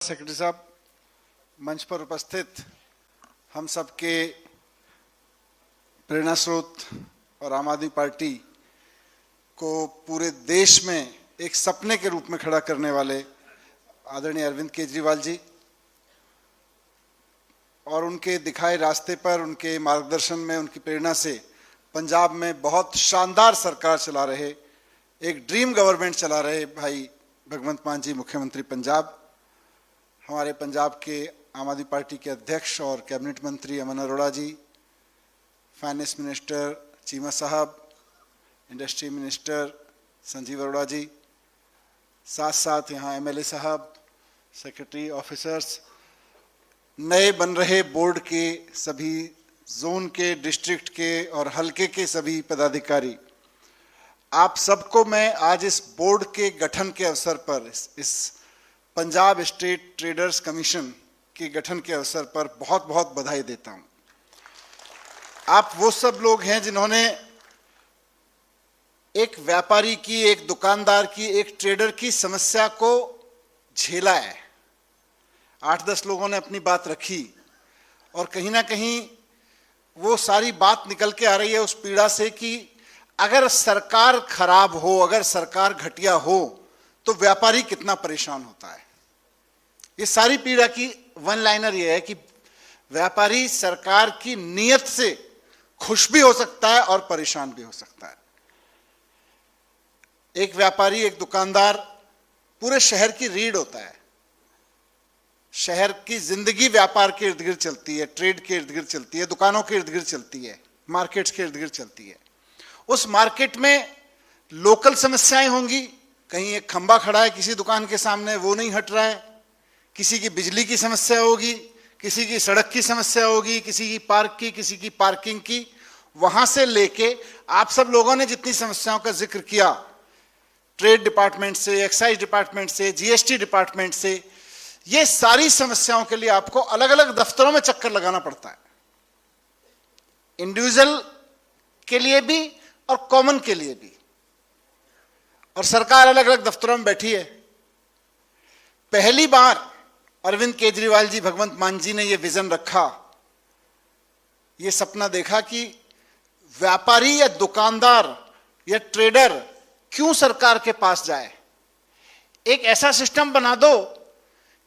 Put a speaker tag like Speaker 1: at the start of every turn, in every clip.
Speaker 1: Secretary साहब, मंच पर उपस्थित हम सबके प्रेरणा स्रोत और आम आदमी पार्टी को पूरे देश में एक सपने के रूप में खड़ा करने वाले आदरणीय अरविंद केजरीवाल जी और उनके दिखाए रास्ते पर, उनके मार्गदर्शन में, उनकी प्रेरणा से पंजाब में बहुत शानदार सरकार चला रहे, एक ड्रीम गवर्नमेंट चला रहे भाई भगवंत मान जी मुख्यमंत्री पंजाब, हमारे पंजाब के आम आदमी पार्टी के अध्यक्ष और कैबिनेट मंत्री अमन अरोड़ा जी, फाइनेंस मिनिस्टर चीमा साहब, इंडस्ट्री मिनिस्टर संजीव अरोड़ा जी, साथ साथ यहाँ एमएलए साहब, सेक्रेटरी ऑफिसर्स, नए बन रहे बोर्ड के सभी जोन के, डिस्ट्रिक्ट के और हलके के सभी पदाधिकारी, आप सबको मैं आज इस बोर्ड के गठन के अवसर पर, इस पंजाब स्टेट ट्रेडर्स कमीशन के गठन के अवसर पर बहुत बहुत बधाई देता हूं। आप वो सब लोग हैं जिन्होंने एक व्यापारी की, एक दुकानदार की, एक ट्रेडर की समस्या को झेला है। 8-10 लोगों ने अपनी बात रखी और कहीं ना कहीं वो सारी बात निकल के आ रही है उस पीड़ा से कि अगर सरकार खराब हो, अगर सरकार घटिया हो तो व्यापारी कितना परेशान होता है। ये सारी पीड़ा की वन लाइनर ये है कि व्यापारी सरकार की नीयत से खुश भी हो सकता है और परेशान भी हो सकता है। एक व्यापारी, एक दुकानदार पूरे शहर की रीढ़ होता है। शहर की जिंदगी व्यापार के इर्द गिर्द चलती है, ट्रेड के इर्द गिर्द चलती है, दुकानों के इर्द गिर्द चलती है, मार्केट्स के इर्द गिर्द चलती है। उस मार्केट में लोकल समस्याएं होंगी, कहीं एक खंबा खड़ा है किसी दुकान के सामने, वो नहीं हट रहा है, किसी की बिजली की समस्या होगी, किसी की सड़क की समस्या होगी, किसी की पार्क की, किसी की पार्किंग की। वहां से लेके आप सब लोगों ने जितनी समस्याओं का जिक्र किया, ट्रेड डिपार्टमेंट से, एक्साइज डिपार्टमेंट से, जीएसटी डिपार्टमेंट से, ये सारी समस्याओं के लिए आपको अलग अलग दफ्तरों में चक्कर लगाना पड़ता है, इंडिविजुअल के लिए भी और कॉमन के लिए भी। और सरकार अलग अलग दफ्तरों में बैठी है। पहली बार अरविंद केजरीवाल जी, भगवंत मान जी ने यह विजन रखा, यह सपना देखा कि व्यापारी या दुकानदार या ट्रेडर क्यों सरकार के पास जाए। एक ऐसा सिस्टम बना दो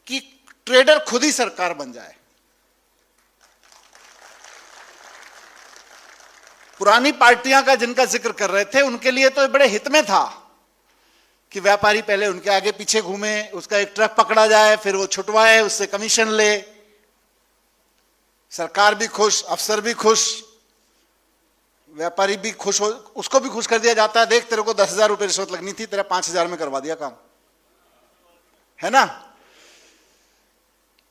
Speaker 1: कि ट्रेडर खुद ही सरकार बन जाए। पुरानी पार्टियां का जिनका जिक्र कर रहे थे, उनके लिए तो बड़े हित में था कि व्यापारी पहले उनके आगे पीछे घूमे, उसका एक ट्रक पकड़ा जाए, फिर वो छुटवाए, उससे कमीशन ले, सरकार भी खुश, अफसर भी खुश, व्यापारी भी खुश हो, उसको भी खुश कर दिया जाता है। देख, तेरे को 10,000 रुपये रिश्वत लगनी थी, तेरा 5,000 में करवा दिया काम, है ना।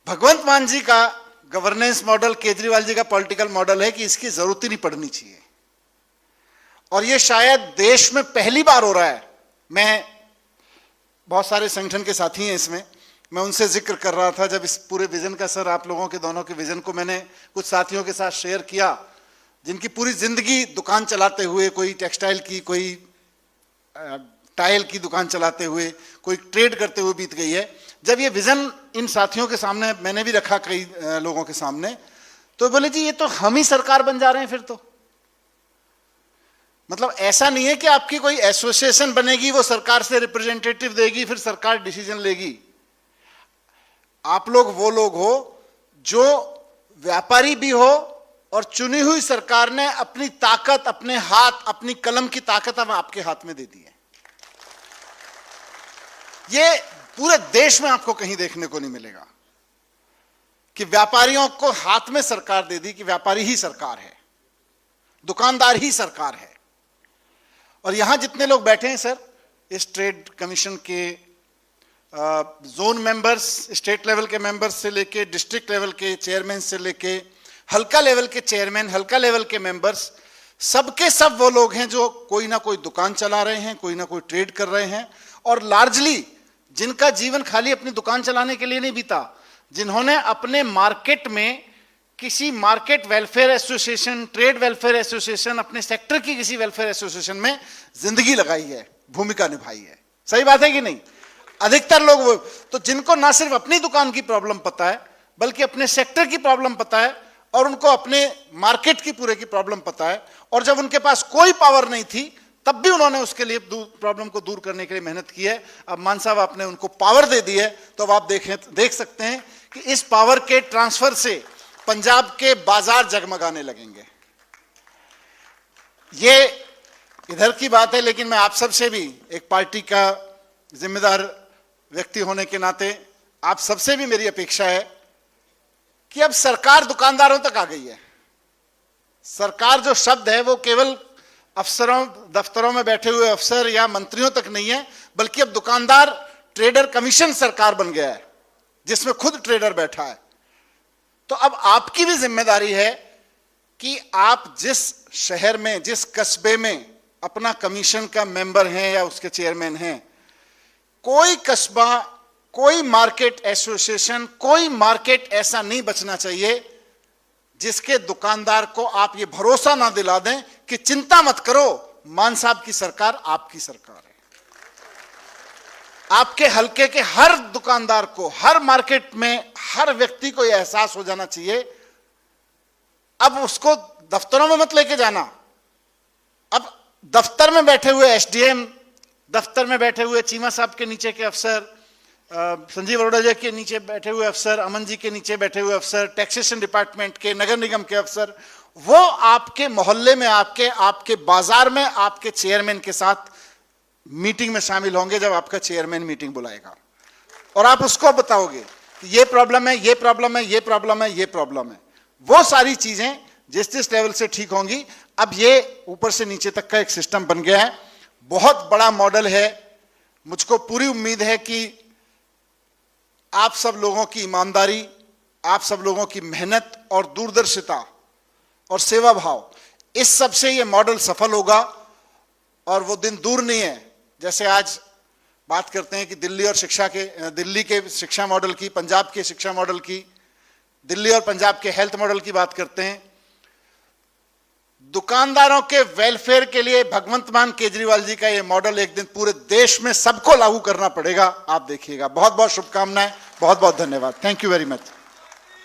Speaker 1: भगवंत मान जी का गवर्नेंस मॉडल, केजरीवाल जी का पॉलिटिकल मॉडल है कि इसकी जरूरत ही नहीं पड़नी चाहिए। और ये शायद देश में पहली बार हो रहा है। मैं, बहुत सारे संगठन के साथी हैं इसमें, मैं उनसे जिक्र कर रहा था जब इस पूरे विजन का, सर आप लोगों के दोनों के विजन को मैंने कुछ साथियों के साथ शेयर किया जिनकी पूरी जिंदगी दुकान चलाते हुए, कोई टेक्सटाइल की, कोई टाइल की दुकान चलाते हुए, कोई ट्रेड करते हुए बीत गई है। जब ये विजन इन साथियों के सामने मैंने भी रखा, कई लोगों के सामने, तो बोले जी ये तो हम ही सरकार बन जा रहे हैं फिर तो। मतलब ऐसा नहीं है कि आपकी कोई एसोसिएशन बनेगी, वो सरकार से रिप्रेजेंटेटिव देगी, फिर सरकार डिसीजन लेगी। आप लोग वो लोग हो जो व्यापारी भी हो और चुनी हुई सरकार ने अपनी ताकत, अपने हाथ, अपनी कलम की ताकत अब आपके हाथ में दे दी है। ये पूरे देश में आपको कहीं देखने को नहीं मिलेगा कि व्यापारियों को हाथ में सरकार दे दी कि व्यापारी ही सरकार है, दुकानदार ही सरकार है। और यहां जितने लोग बैठे हैं सर, इस ट्रेड कमीशन के जोन मेंबर्स, स्टेट लेवल के मेंबर्स से लेके डिस्ट्रिक्ट लेवल के चेयरमैन से लेके हल्का लेवल के चेयरमैन, हल्का लेवल के मेंबर्स, सबके सब वो लोग हैं जो कोई ना कोई दुकान चला रहे हैं, कोई ना कोई ट्रेड कर रहे हैं, और लार्जली जिनका जीवन खाली अपनी दुकान चलाने के लिए नहीं बीता, जिन्होंने अपने मार्केट में किसी market welfare association, trade welfare association, अपने सेक्टर की किसी वेलफेयर एसोसिएशन में जिंदगी लगाई है, भूमिका निभाई है। सही बात है कि नहीं। अधिकतर लोग तो जिनको ना सिर्फ अपनी दुकान की प्रॉब्लम पता है बल्कि अपने सेक्टर की प्रॉब्लम पता है और उनको अपने मार्केट की पूरे की प्रॉब्लम पता है, और जब उनके पास कोई पावर नहीं थी तब भी उन्होंने उसके लिए प्रॉब्लम को दूर करने के लिए मेहनत की है। अब मान साहब आपने उनको पावर दे दी है, तो अब आप देख सकते हैं कि इस पावर के ट्रांसफर से पंजाब के बाजार जगमगाने लगेंगे। ये इधर की बात है, लेकिन मैं आप सबसे भी एक पार्टी का जिम्मेदार व्यक्ति होने के नाते आप सबसे भी मेरी अपेक्षा है कि अब सरकार दुकानदारों तक आ गई है। सरकार जो शब्द है वो केवल अफसरों, दफ्तरों में बैठे हुए अफसर या मंत्रियों तक नहीं है, बल्कि अब दुकानदार ट्रेडर कमीशन सरकार बन गया है जिसमें खुद ट्रेडर बैठा है। तो अब आपकी भी जिम्मेदारी है कि आप जिस शहर में, जिस कस्बे में अपना कमीशन का मेंबर हैं या उसके चेयरमैन हैं, कोई कस्बा, कोई मार्केट एसोसिएशन, कोई मार्केट ऐसा नहीं बचना चाहिए जिसके दुकानदार को आप ये भरोसा ना दिला दें कि चिंता मत करो, मान साहब की सरकार आपकी सरकार है। आपके हलके के हर दुकानदार को, हर मार्केट में हर व्यक्ति को यह एहसास हो जाना चाहिए। अब उसको दफ्तरों में मत लेके जाना, अब दफ्तर में बैठे हुए एसडीएम, दफ्तर में बैठे हुए चीमा साहब के नीचे के अफसर, संजीव अरोड़ा जी के नीचे बैठे हुए अफसर, अमन जी के नीचे बैठे हुए अफसर, टैक्सेशन डिपार्टमेंट के, नगर निगम के अफसर, वो आपके मोहल्ले में, आपके बाजार में आपके चेयरमैन के साथ मीटिंग में शामिल होंगे जब आपका चेयरमैन मीटिंग बुलाएगा, और आप उसको बताओगे कि ये प्रॉब्लम है, ये प्रॉब्लम है, ये प्रॉब्लम है, ये प्रॉब्लम है। वो सारी चीजें जिस लेवल से ठीक होंगी। अब ये ऊपर से नीचे तक का एक सिस्टम बन गया है, बहुत बड़ा मॉडल है। मुझको पूरी उम्मीद है कि आप सब लोगों की ईमानदारी, आप सब लोगों की मेहनत और दूरदर्शिता और सेवा भाव, इस सब से ये मॉडल सफल होगा। और वो दिन दूर नहीं है, जैसे आज बात करते हैं कि दिल्ली के शिक्षा मॉडल की, पंजाब के शिक्षा मॉडल की, दिल्ली और पंजाब के हेल्थ मॉडल की बात करते हैं। दुकानदारों के वेलफेयर के लिए भगवंत मान केजरीवाल जी का यह मॉडल एक दिन पूरे देश में सबको लागू करना पड़ेगा, आप देखिएगा। बहुत बहुत शुभकामनाएं, बहुत बहुत धन्यवाद। Thank you very much.